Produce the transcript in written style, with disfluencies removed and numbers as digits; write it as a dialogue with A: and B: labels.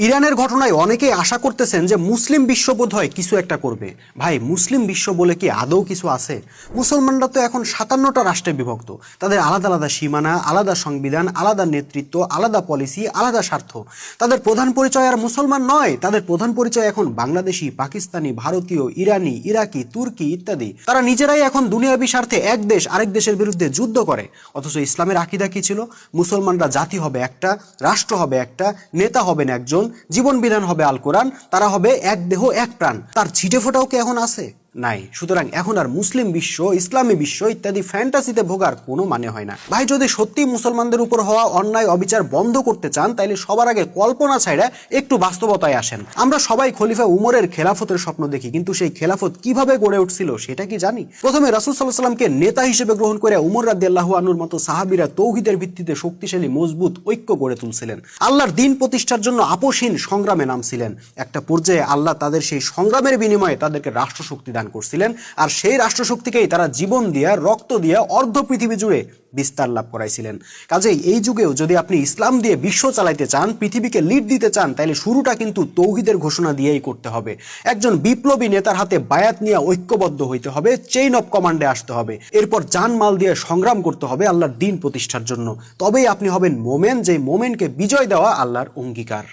A: ইরানের ঘটনায় অনেকেই আশা করতেছেন যে মুসলিম বিশ্ব বোধহয় কিছু একটা করবে। ভাই, মুসলিম বিশ্ব বলে কি আদৌ কিছু আছে? মুসলমানরা তো এখন 57টা রাষ্ট্রে বিভক্ত। তাদের আলাদা আলাদা সীমানা, আলাদা সংবিধান, আলাদা নেতৃত্ব, আলাদা পলিসি, আলাদা স্বার্থ। তাদের প্রধান পরিচয় আর মুসলমান নয়, তাদের প্রধান পরিচয় এখন বাংলাদেশি, পাকিস্তানি, ভারতীয়, ইরানি, ইরাকি, তুর্কি ইত্যাদি। তারা নিজেরাই এখন দুনিয়াবি স্বার্থে এক দেশ আরেক দেশের বিরুদ্ধে যুদ্ধ করে। অথচ ইসলামের আকীদা কি ছিল? মুসলমানরা জাতি হবে একটা, রাষ্ট্র হবে একটা, নেতা হবেন একজন, জীবন বিধান হবে আল কোরআন, তারা হবে এক দেহ এক প্রাণ। তার ছিটে ফোটাও কি এখন আছে? নাই। সুতরাং এখন আর মুসলিম বিশ্ব, ইসলামী বিশ্ব ইত্যাদি ফ্যান্টাসিতে ভোগার কোনো মানে হয় না। ভাই, যদি সত্যি মুসলমানদের উপর হওয়া অন্যায় অবিচার বন্ধ করতে চান, তাইলে সবার আগে কল্পনা ছাইড়া একটু বাস্তবতায় আসেন। আমরা সবাই খলিফা উমরের খেলাফতের স্বপ্ন দেখি, কিন্তু সেই খেলাফত কিভাবে গড়ে উঠছিল সেটা কি জানি? প্রথমে রাসূল সাল্লাল্লাহু আলাইহি সাল্লামকে নেতা হিসেবে গ্রহণ করে উমর রাদিয়াল্লাহু আনহুর মতো সাহাবীরা তৌহিদের ভিত্তিতে শক্তিশালী মজবুত ঐক্য গড়ে তুলছিলেন। আল্লাহর দ্বীন প্রতিষ্ঠার জন্য আপোষহীন সংগ্রামে নামছিলেন। একটা পর্যায়ে আল্লাহ তাদের সেই সংগ্রামের বিনিময়ে তাদেরকে রাষ্ট্রশক্তি দান করছিলেন, আর সেই রাষ্ট্রশক্তিকেই তারা জীবন দিয়া, রক্ত দিয়া অর্ধ পৃথিবী জুড়ে বিস্তার লাভ করাইছিলেন। কাজেই এই যুগেও যদি আপনি ইসলাম দিয়ে বিশ্ব চালাইতে চান, পৃথিবীকে লিড দিতে চান, তাহলে শুরুটা কিন্তু তৌহিদের ঘোষণা দিয়েই করতে হবে। একজন বিপ্লবী নেতার হাতে বায়াত নিয়ে ঐক্যবদ্ধ হইতে হবে, চেইন অফ কমান্ডে আসতে হবে, এরপর জানমাল দিয়ে সংগ্রাম করতে হবে আল্লাহর দ্বীন প্রতিষ্ঠার জন্য। তবেই আপনি হবেন মোমেন, যে মোমেনকে বিজয় দেওয়া আল্লাহর অঙ্গীকার।